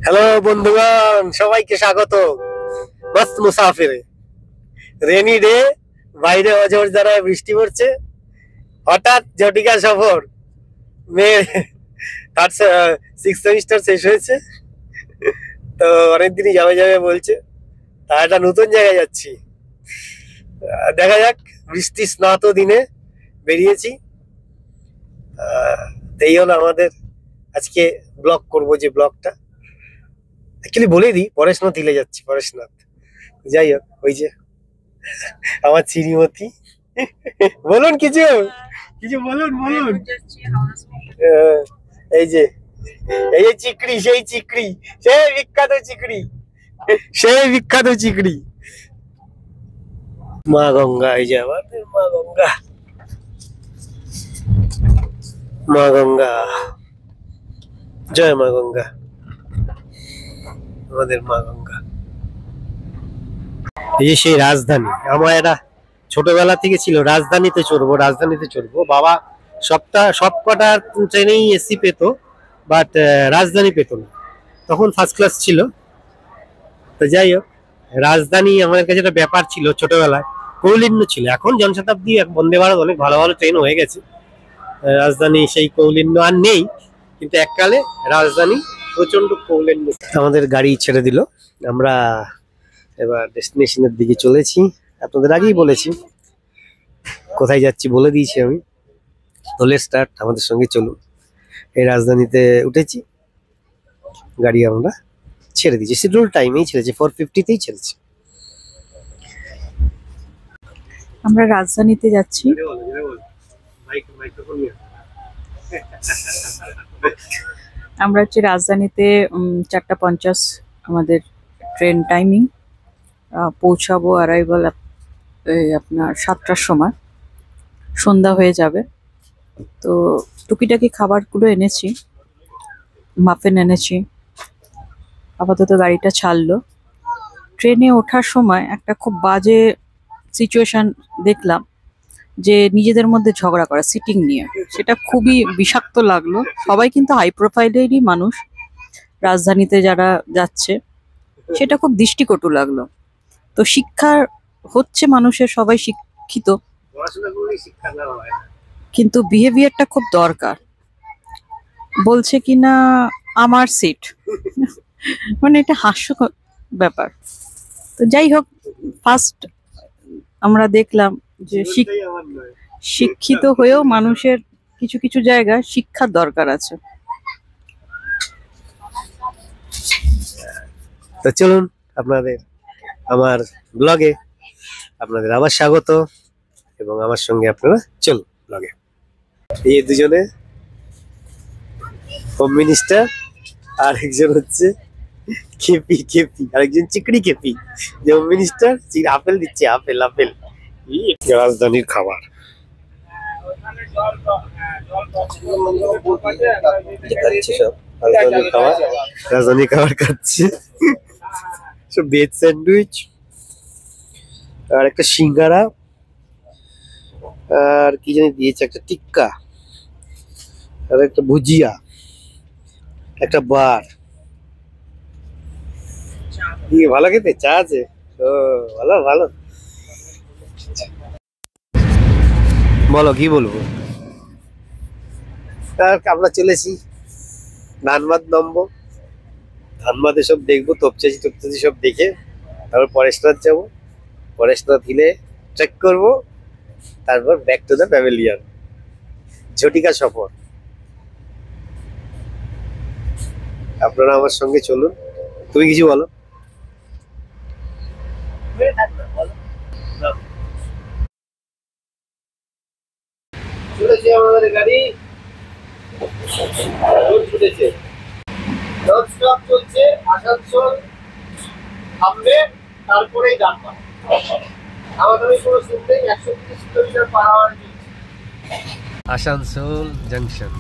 Hello বন্ধুগণ, সবাইকে স্বাগত মস্ত মুসাফিরে। রেনি ডে, বাইরে অঝোর ধারায় বৃষ্টি পড়ছে। হঠাৎ জটিকা সফর। মেয়ে থার্ড সিক্স সেমিস্টার শেষ হয়েছে, তো অনেকদিনই যাবে যাবে বলছে। তা একটা নতুন জায়গায় যাচ্ছি। দেখা যাক, বৃষ্টি স্নাত দিনে বেরিয়েছি। এই হলো আমাদের আজকে ব্লগ করব, যে ব্লগটা অ্যাকচুয়ালি বলে দিই, পরেশনাথ হিলে যাচ্ছি। পরেশনাথ, যাই হোক, ওই যে আমার শ্রীমতী। বলুন কিছু, কিছু বলুন বলুন। আহ, এই যে এই যে চিকড়ি, সেই চিকড়ি, সেই বিখ্যাত চিকড়ি, সেই বিখ্যাত চিকড়ি মা গঙ্গা। এই যে আমাদের মা গঙ্গা, মা গঙ্গা, জয় মা গঙ্গা, আমাদের মা গঙ্গা। এই যে সেই রাজধানী, আমার এটা ছোটবেলা থেকে ছিল, রাজধানীতে চড়বো, রাজধানীতে চড়বো। বাবা সব কটা ট্রেনেই এসি পেত, বাট রাজধানী পেত না। তখন ফার্স্ট ক্লাস ছিল। তো যাই হোক, রাজধানী আমাদের কাছে একটা ব্যাপার ছিল ছোটবেলায়, কৌলিন্য ছিল। এখন জনশতাব্দী, বন্দে ভারত, অনেক ভালো ভালো ট্রেন হয়ে গেছে। রাজধানী সেই কৌলিন্য আর নেই, কিন্তু এককালে রাজধানী প্রচন্ড কৌলিন্য। আমাদের গাড়ি ছেড়ে দিল, আমরা এবার ডেস্টিনেশনের দিকে চলেছি। আপনাদের আগেই বলেছি কোথায় যাচ্ছি, বলে দিয়েছি আমি। তোলে স্টার্ট, আমাদের সঙ্গে চলুন। এই রাজধানীতে উঠেছি, গাড়ি আমরা ছেড়ে দিয়েছি। শিডিউল টাইমেই ছেড়েছি, 4:50-তেই ছেড়েছি। আমরা রাজধানীতে যাচ্ছি। আমরা হচ্ছে রাজধানীতে 4:50 আমাদের ট্রেন টাইমিং। পৌঁছাবো অ্যারাইভাল আপনার 7টার সময়, সন্ধ্যা হয়ে যাবে। তো টুকিটাকি খাবারগুলো এনেছি, মাফিন এনেছি। আপাতত গাড়িটা ছাড়লো। ট্রেনে ওঠার সময় একটা খুব বাজে সিচুয়েশন দেখলাম, যে নিজেদের মধ্যে ঝগড়া করা সিটিং নিয়ে। সেটা খুবই বিষাক্ত লাগলো। সবাই কিন্তু হাই প্রোফাইলেরই মানুষ, রাজধানীতে যারা যাচ্ছে, সেটা খুব দৃষ্টিকটু লাগলো। তো শিক্ষা হচ্ছে, মানুষের সবাই শিক্ষিত, কিন্তু বিহেভিয়ারটা খুব দরকার। বলছে কিনা আমার সিট, মানে এটা হাস্যকর ব্যাপার। তো যাই হোক, ফার্স্ট আমরা দেখলাম যে শিক্ষিত হয়েও মানুষের কিছু কিছু জায়গায় শিক্ষার দরকার আছে। তো চলুন, আপনাদের আমার ব্লগে আপনাদের আবার স্বাগত, এবং আমার সঙ্গে আপনারা চলুন ব্লগে। এই দুজনে হোম মিনিস্টার, আর একজন হচ্ছে কেপি, আরেকজন চিকড়ি কেপি। যে হোম মিনিস্টার আপেল দিচ্ছে, আপেল আপেল। রাজধানীর খাবার, রাজধানীর খাবার, রাজধানীর খাবার খাচ্ছে। সব ভেজ স্যান্ডউইচ, আর একটা সিঙ্গারা, আর কি জানি দিয়েছে, একটা টিক্কা, আর একটা ভুজিয়া, একটা বার। কি ভালো খেতে, চা আছে? ও ভালো ভালো। বলো, কি বলবো। আমরা চলেছি ধানবাদ নামবো, ধানবাদে সব দেখবো, তপচাচি সব দেখে তারপর পরেশনাথ যাবো। পরেশনাথ হিলে ট্রেক করবো, তারপর ব্যাক টু দ্য প্যাভিলিয়ন। ঝটিকা সফর, আপনারা আমার সঙ্গে চলুন। তুমি কিছু বলো। চলেছে আমাদের গাড়ি, ছুটেছে, নন স্টপ চলছে। আসানসোল থামবে, তারপরেই ডাকবা। আমাদের কোনো সিট নেই, 130 কিলোমিটার পার আওয়ার চলছে। আসানসোল জাংশন।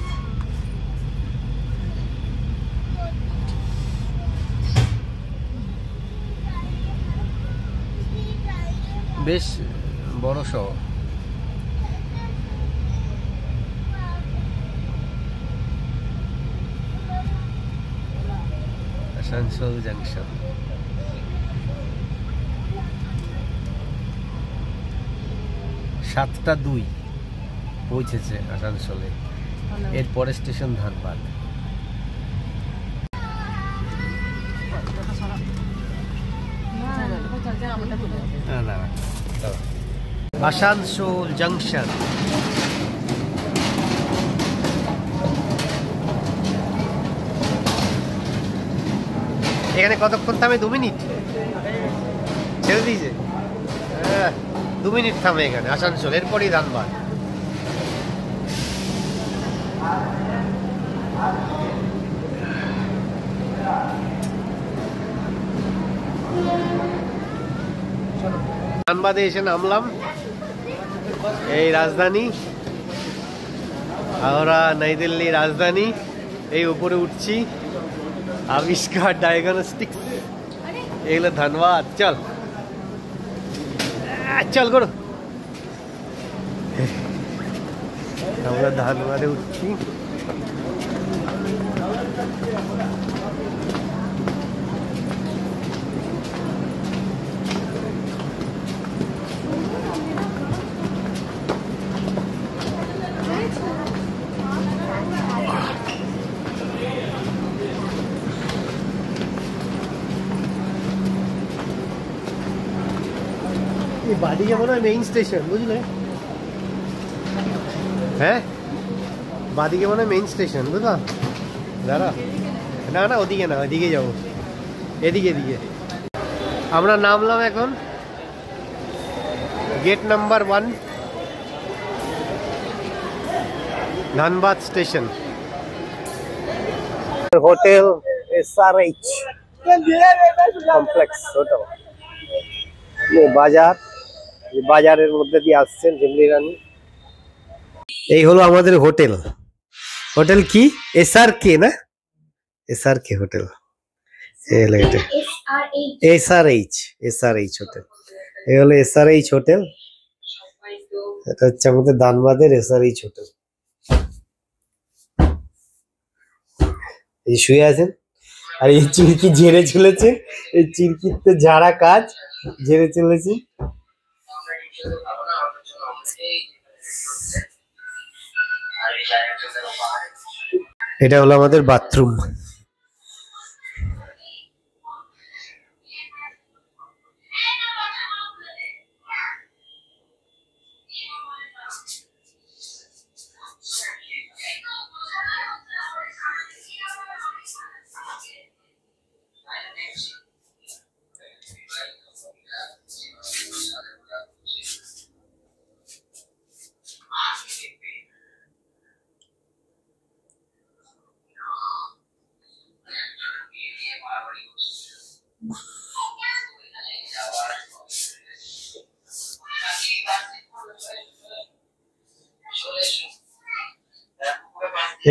বেশ বড় শহর। আসানসোল জাংশন। সাতটা 2 পৌঁছেছে আসানসোলে। এর পরের স্টেশন ধানবাদ। আসানসোল জাংশন। এখানে কতক্ষণ থামে? 2 মিনিট ছেড়ে দিয়েছে। 2 মিনিট থামে এখানে আসানসোল, এরপরই ধানবাদ। ধানবাদে এসে নামলাম। এই রাজধানী, হাওড়া নই দিল্লি রাজধানী। এই উপরে উঠছি, আবিষ্কার ডায়াগনস্টিক্স, এগুলো ধানবাদ। চল চল করো। আমরা ধানবাদে উঠছি। বাদিকে মনে হয় মেইন স্টেশন, বুঝলে? হ্যাঁ, বাদিকে মনে হয় মেইন স্টেশন, বুঝলা? দাঁড়া, না না ওদিকে না, ওইদিকে যাবো। এদিকে এদিকে আমরা নামলাম এখন gate number 1, Dhanbad station. Hotel SRH complex hotel. বাজার, বাজারের মধ্যে দিয়ে আসছেন ঝিমলি রানী। এই হলো আমাদের হোটেল। হোটেল কি? SRK না? SRK hotel. SRH hotel. এই হলো SRH হোটেল। এটা হচ্ছে আমাদের ধানবাদের SRH হোটেল। এই শুয়ে আছেন, আর এই চিরকি ঝেড়ে চলেছে। এই চিরকিতে ঝাড়া কাজ ঝেড়ে চলেছে। এটা হলো আমাদের বাথরুম।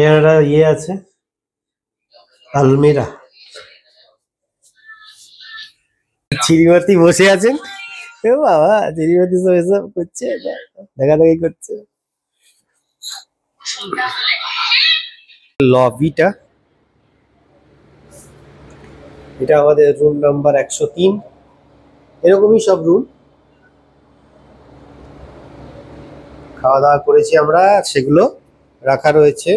এরা ইয়ে আছে, আলমিরা। চিরিমতি বসে আছেন। ও বাবা, চিরিমতি সব এসব করছে, দেখা দেখি করছে। লবিটা, এটা আমাদের রুম নাম্বার 103। এরকমই সব রুম। খাওয়া দাওয়া করেছি আমরা, সেগুলো রাখা রয়েছে।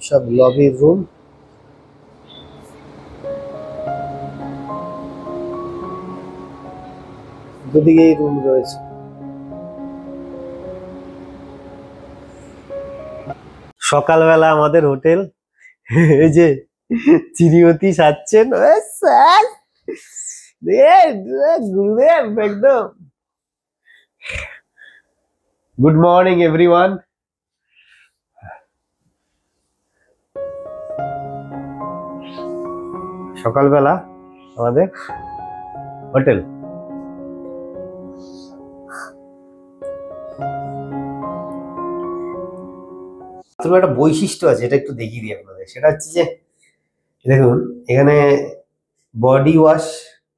সব লবির রুম। দুদিকেই রুম রয়েছে। সকালবেলা আমাদের হোটেল, এই যে চিরিমতি সাজছেন। গুরুদেব একদম। Good morning everyone. সকালবেলা আমাদের হোটেল। একটা বৈশিষ্ট্য আছে, এটা একটু দেখিয়ে দিই আপনাদের। সেটা হচ্ছে যে দেখুন, এখানে বডি ওয়াশ,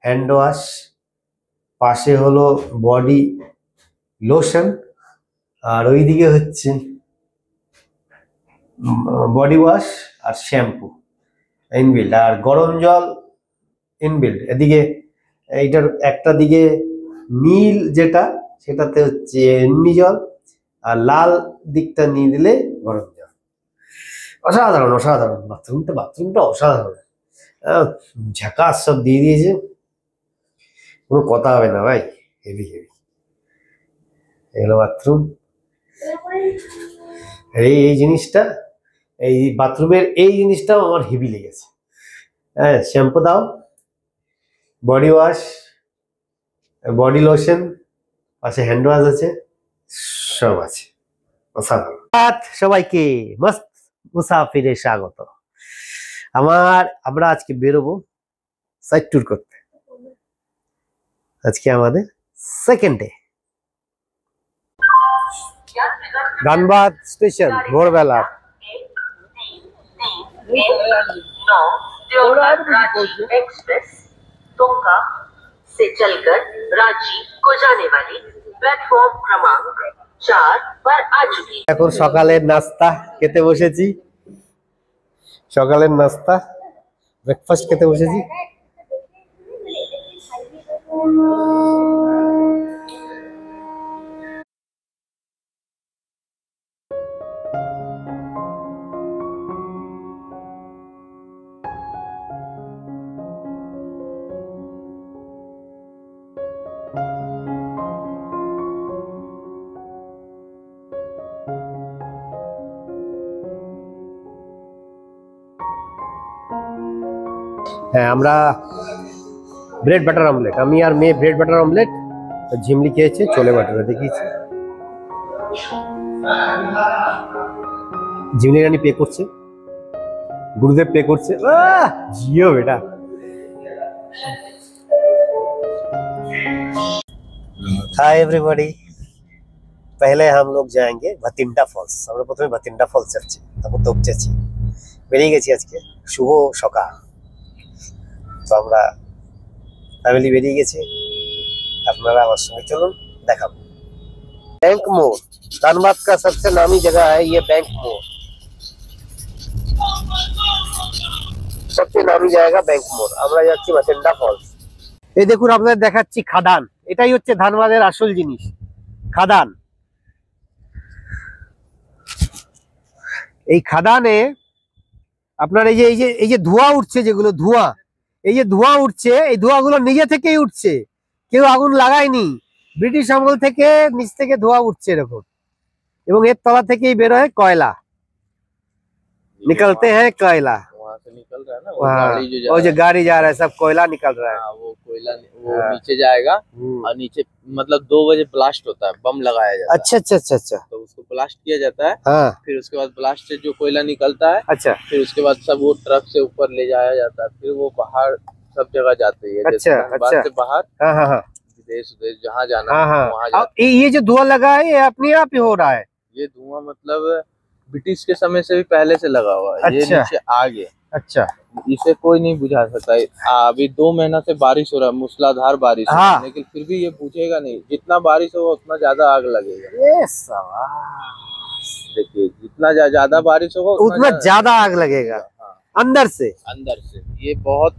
হ্যান্ড ওয়াশ, পাশে হলো বডি লোশন, আর ওইদিকে হচ্ছে বডি ওয়াশ আর শ্যাম্পু। ইনবিল্ড, আর গরম জল ইনবিল্ড। এদিকে এইটার একটা দিকে নীল যেটা সেটাতে হচ্ছে এমনি জল, আর লাল দিকটা নিয়ে দিলে গরম জল। অসাধারণ অসাধারণ, বাথরুমটা অসাধারণ, ঝাকাস সব দিয়ে দিয়েছে, কোনো কথা হবে না ভাই, হেভি হেভি। এগুলো বাথরুম, এই জিনিসটা, এই বাথরুমের এই জিনিসটাও আমার হেভি লেগেছে। হ্যাঁ, শ্যাম্পু দাও, বডি ওয়াশ, বডি লোশন, পাশে হ্যান্ড ওয়াশ আছে, সব আছে, অসাধারণ। সবাইকে মস্ত মুসাফিরে স্বাগত। আমরা আজকে বেরোবো সাইট ট্যুর করতে। আজকে আমাদের second day. Dhanbad station Bhorbela express Tunga से चलकर रांची को जाने वाली प्लेटफॉर्म क्रमांक 4 पर आ चुकी है। এখন সকালের নাস্তা খেতে বসেছি, সকালের নাস্তা ব্রেকফাস্ট খেতে বসেছি। হ্যাঁ, আমরা ব্রেড বাটার অমলেট, আমি আর মেয়ে ব্রেড বাটার অমলেট, ঝিমলি খেয়েছে ছোলে বাটারে দেখিয়েছি। ঝিমলি রানী পে করছে, गुरुदेव पे करছে। जियो बेटा। हाय एवरीबॉडी, पहले हम लोग जाएंगे भतिंडा फल्स। আমরা প্রথমে ভতিন্ডা ফলস যাচ্ছি, তারপর তোপচেছি, বেরিয়ে গেছি আজকে শুভ সকাল। তো আমরা ফ্যামিলি বেরিয়ে গেছি, আপনারা আমার সঙ্গে চলুন, দেখাবো। बैंक मोड़, धनबाद का सबसे नामी जगह है ये बैंक मोड़, सबसे नामी জায়গা ব্যাংক মোড়। আমরা যাচ্ছি ভতিন্ডা ফলস। এই দেখুন আপনাদের দেখাচ্ছি খাদান, এটাই হচ্ছে ধানবাদের আসল জিনিস, খাদান। এই খাদানে আপনার এই যে ধোঁয়া উঠছে, যেগুলো ধোঁয়া, এই যে ধোঁয়া উঠছে, এই ধোঁয়াগুলো নিজে থেকেই উঠছে, কেউ আগুন লাগায়নি। ব্রিটিশ আমল থেকে নিচ থেকে ধোঁয়া উঠছে এরকম, এবং এর তলা থেকেই বেরোয় কয়লা, निकलते हैं कोयला, वहाँ से निकल रहा है ना, वो जो गाड़ी जा रहा है सब कोयला निकल रहा है। वो कोयला वो नीचे जाएगा, और नीचे मतलब 2 बजे ब्लास्ट होता है, बम लगाया जाता है। अच्छा अच्छा अच्छा अच्छा, तो उसको ब्लास्ट किया जाता है। हाँ, फिर उसके बाद ब्लास्ट से जो कोयला निकलता है, अच्छा, फिर उसके बाद सब वो ट्रक से ऊपर ले जाया जाता है, फिर वो बाहर सब जगह जाती है। जैसे अच्छा धनबाद अच्छा, से बाहर, हाँ हाँ हाँ विदेश विदेश जहाँ जाना हाँ है हाँ। वहाँ अब जाता ये जो धुआं लगा है ये अपने आप ही हो रहा है? ये धुआं मतलब ब्रिटिश के समय से भी पहले से लगा हुआ है। ये अच्छा। नीचे आगे, अच्छा, इसे कोई नहीं बुझा सकता। अभी 2 महीना से बारिश हो रहा है, मूसलाधार बारिश हो रहा है, हाँ। लेकिन फिर भी ये बुझेगा नहीं। जितना बारिश होगा उतना ज्यादा आग लगेगा। ये सवाल, देखिए, जितना ज्यादा बारिश होगा उतना ज्यादा आग लगेगा हाँ, अंदर से। अंदर से। ये बहुत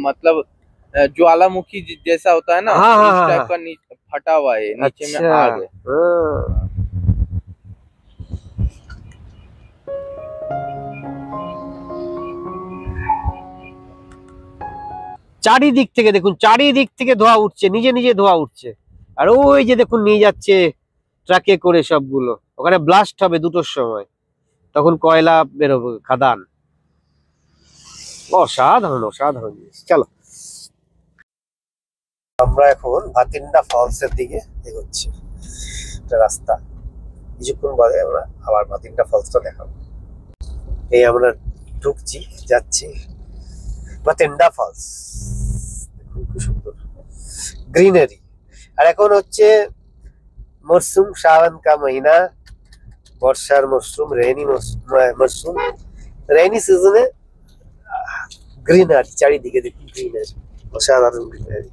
मतलब ज्वालामुखी जैसा होता है ना, हाँ, हाँ, इस हाँ, टाइप हाँ। का फटा हुआ है, नीचे में अच्छा, आग है। हाँ। চারিদিক থেকে দেখুন, চারিদিক থেকে ধোঁয়া উঠছে, নিজে নিজে ধোঁয়া উঠছে। আর ওই যে দেখুন নিয়ে যাচ্ছে ট্রাকে করে সবগুলো, ওখানে ব্লাস্ট হবে 2টোর সময়, তখন কয়লা বেরোবে, খাদান। অসাধারণ অসাধারণ জিনিস। চলো, আমরা এখন ভাতিন্ডা ফলস এর দিকে এগোচ্ছি, একটা রাস্তা। কিছুক্ষণ বাদে আমরা আবার ভাতিন্ডা ফলসটা দেখাবো। এই আমরা ঢুকছি, যাচ্ছি ভাতিন্ডা ফলস। খুব সুন্দর গ্রিনারি। আর এখন হচ্ছে মরসুম, শ্রাবণ কা মহিনা, বর্ষার মরসুম, রেইনি মরসুম। রেইনি সিজনে গ্রিনারি, চারিদিকে দেখুন গ্রিনারি, অসাধারণ গ্রিনারি।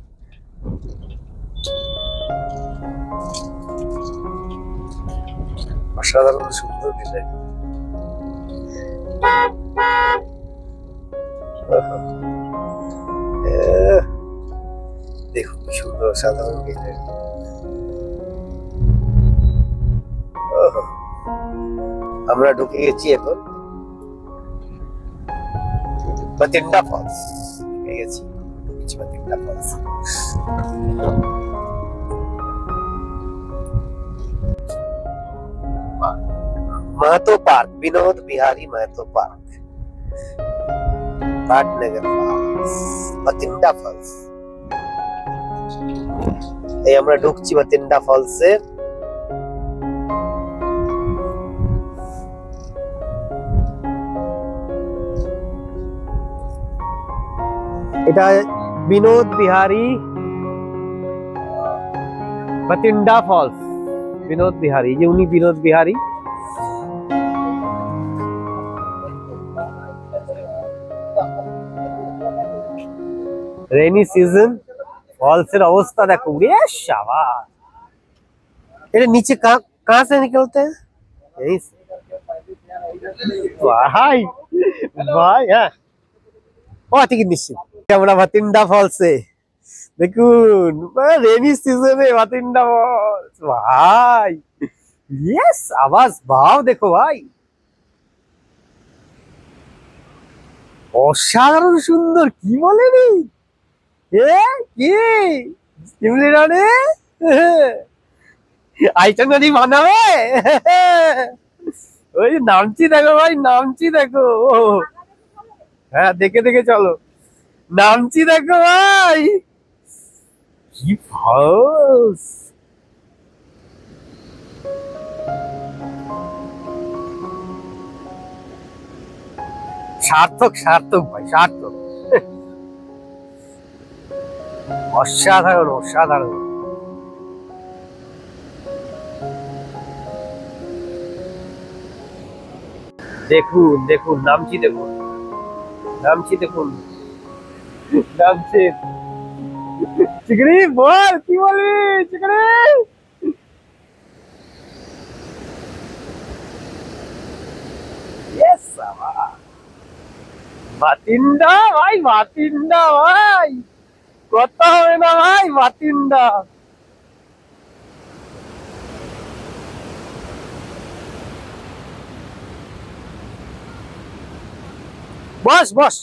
অসাধারণ সুন্দর গ্রিনারি। দেখুন কি সুন্দর সাধারণ গেটে। আমরা ঢুকে গেছি এখন বাতিন্ডা ফলস। ঢুকে গেছি Bhatinda falls. Mahato park, Vinod Bihari Mahato park, Patnagar falls, Bhatinda falls. এই আমরা ঢুকছি বাতিন্ডা ফলসে। এটা বিনোদ বিহারী বাতিন্ডা ফলস। বিনোদ বিহারী, যে উনি Binod Bihari. Rainy season falls अवस्था देखो। शाबाश, ये नीचे कहाँ से निकलते हैं? यही से। भाई भाई है ঠিক নিশ্চিত। আমরা বাতিন্ডা ফলসে দেখুন, রেনি সিজনে বাতিন্ডা ফলস ভাই। यस आवाज भाव देखो ভাই, অসাধারণ সুন্দর। কি বলে রে কি সিমলিরানে আইটেনারি বানাবে। ওই নামছি দেখো ভাই, নামছি দেখো। হ্যাঁ দেখে দেখে চলো, নামছি দেখো ভাই। কি ফলস, সার্থক সার্থক ভাই, সার্থক। অসাধারণ অসাধারণ। দেখুন দেখুন, নামছি দেখুন, নামছি দেখুন, নামছে। চিকড়ি বল, কি বলবি চিকড়ি? ইয়েস বাবা, বাতিন্ডা ভাই, বাতিন্ডা ভাই, কথা হবে না ভাই, বাতিন্ডা। বস বস।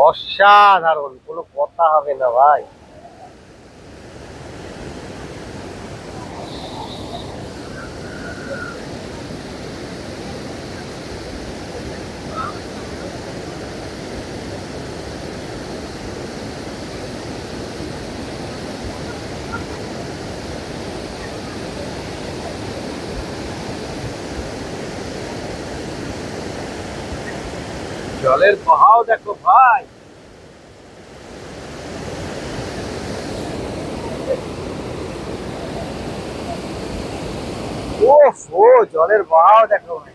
অসাধারণ, কোনো কথা হবে না ভাই। জলের বহাও দেখো ভাই। ও জলের বহাও দেখো ভাই।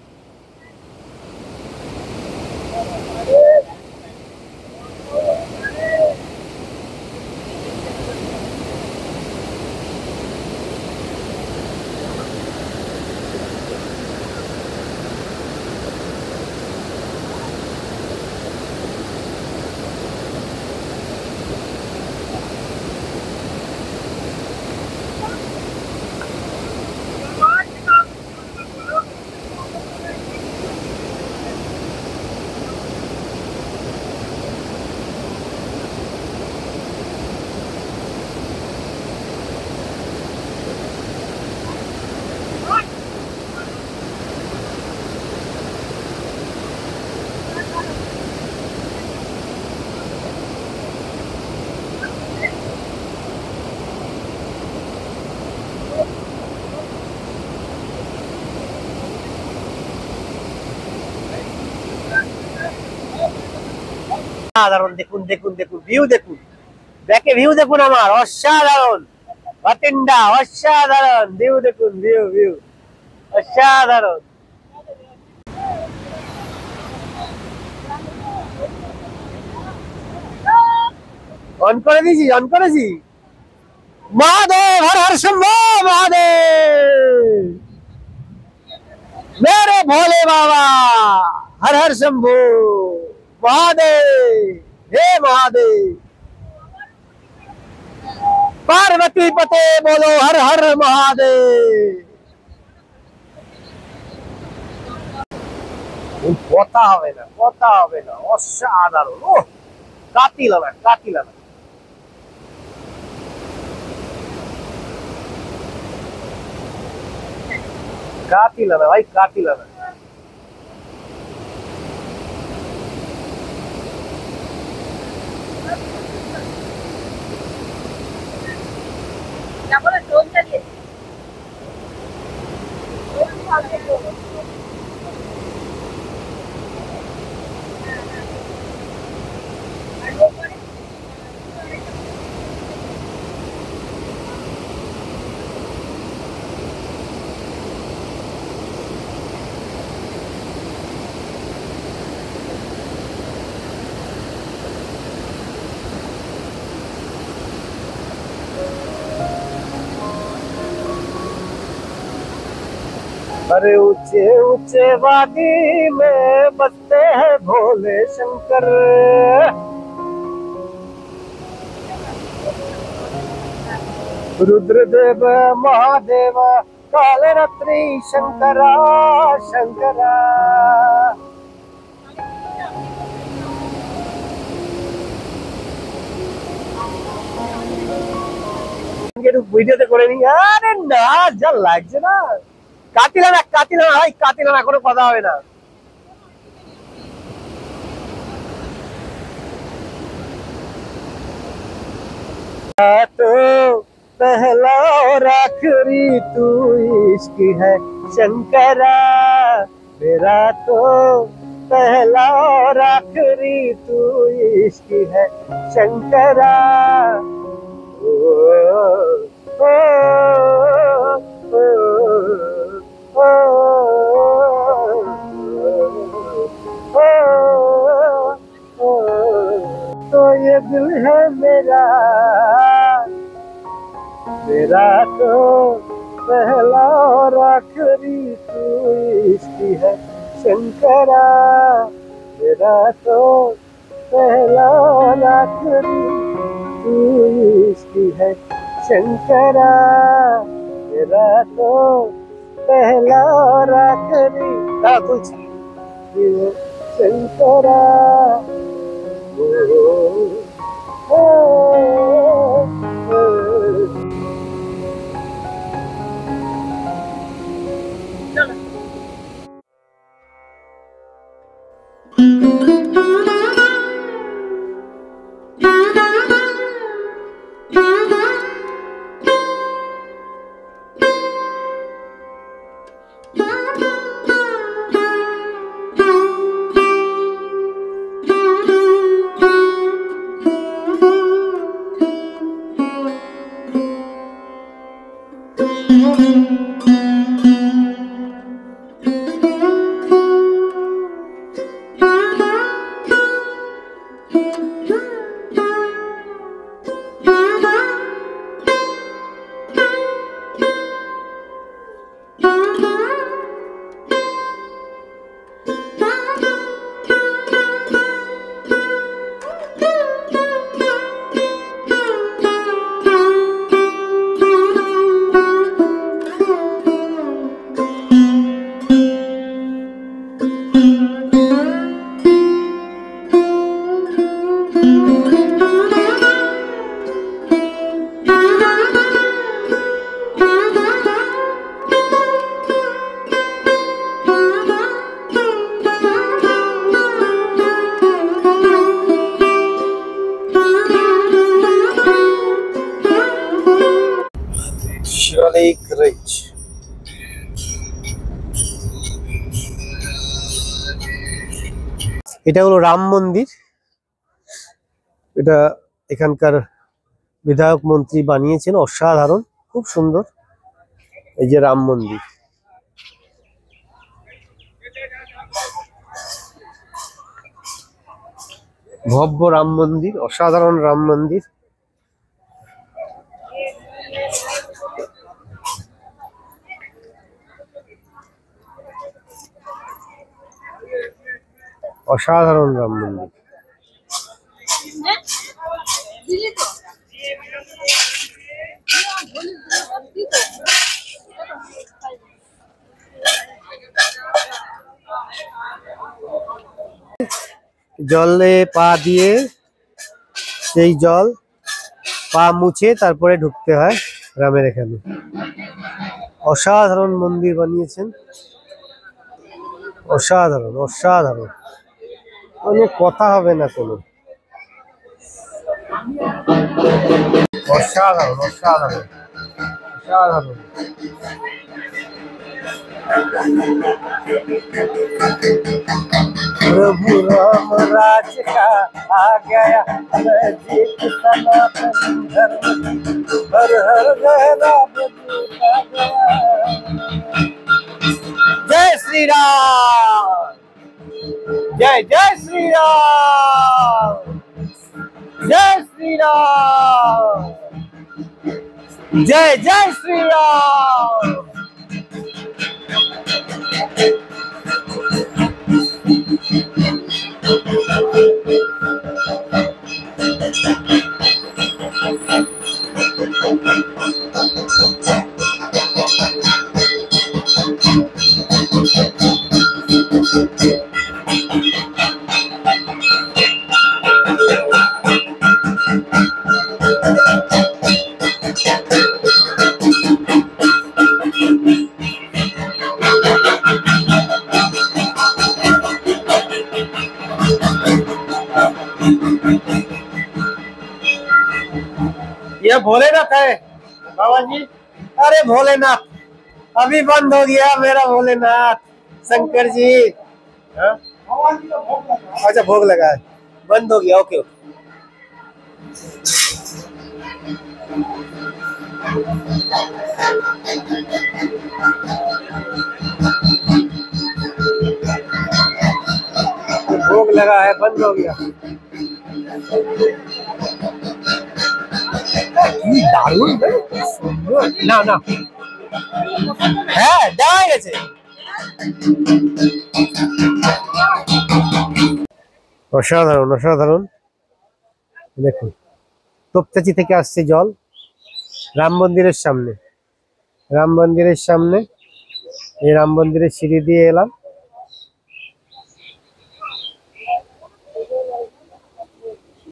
অসাধারণ, দেখুন দেখুন দেখুন, ভিউ দেখুন, দেখে ভিউ দেখুন আমার, অসাধারণ বাতিন্ডা, অসাধারণ ভিউ দেখুন, ভিউ ভিউ অসাধারণ। অন করে দিয়েছি, অন করেছি। মহাদেব, হর হর শম্ভো মহাদেব, मेरे भोले बाबा, हर हर शंभू महादेव, हे महादेव। पार्वती पते बोलो हर हर महादेव। কথা হবে না, কথা হবে না, অসাধারণ। ও কাতিলা না, কাতিলা না। কাতিলা না ভাই, কাতিলা না। अरे ऊंचे ऊंचे वादी में बसते हैं भोले शंकर, रुद्रदेव महादेव कालरात्रि शंकरा शंकरा। ভিডিওতে করে নি। আরে না, যা লাগছে না। কাতিলা না, কাতিলা না ভাই, কাতিলা না, কোনো কথা হবে না। तो पहला और आखिरी तू इश्क है शंकरा, मेरा तो पहला और आखिरी तू इश्क है शंकरा। ओ, ओ, ओ, ओ, ओ, तो ये दिल है मेरा, मेरा तो पहला और आखिरी तू इश्क है शंकरा, मेरा तो पहला और आखिरी तू इश्क है शंकरा, मेरा तो पहला और आखिरी शंकरा। ओ, ओ, Lake Ridge. এটা হলো রাম মন্দির। এটা এখানকার বিধায়ক মন্ত্রী বানিয়েছেন, অসাধারণ, খুব সুন্দর। এই যে রাম মন্দির, ভব্য রাম মন্দির, অসাধারণ রাম মন্দির। অসাধারণ রাম মন্দির। জলে পা দিয়ে সেই জল পা মুছে তারপরে ঢুকতে হয় রামের এখানে। অসাধারণ মন্দির বানিয়েছেন, অসাধারণ অসাধারণ, কোনো কথা হবে না কোনো। অসাধারণ অসাধারণ অসাধারণ। प्रभु राम राज का आ गया, जीत सनातन धर्म, हर हर गहरा बजूता गया। जय श्री राम, जय जय श्री राम, जय श्री राम, जय जय श्री राम। ये भोलेनाथ है बाबा जी। अरे भोलेनाथ अभी बंद हो गया मेरा भोलेनाथ। शंकर जी, हाँ? अच्छा भोग लगा है, बंद हो गया। Okay okay. भोग लगा है, बंद हो गया। দারুণ না না হ্যাঁ দেখা গেছে। অসাধারণ অসাধারণ। দেখুন তোপচাচি থেকে আসছে জল রাম মন্দিরের সামনে। রাম মন্দিরের সামনে এই রাম মন্দিরের সিঁড়ি দিয়ে এলাম।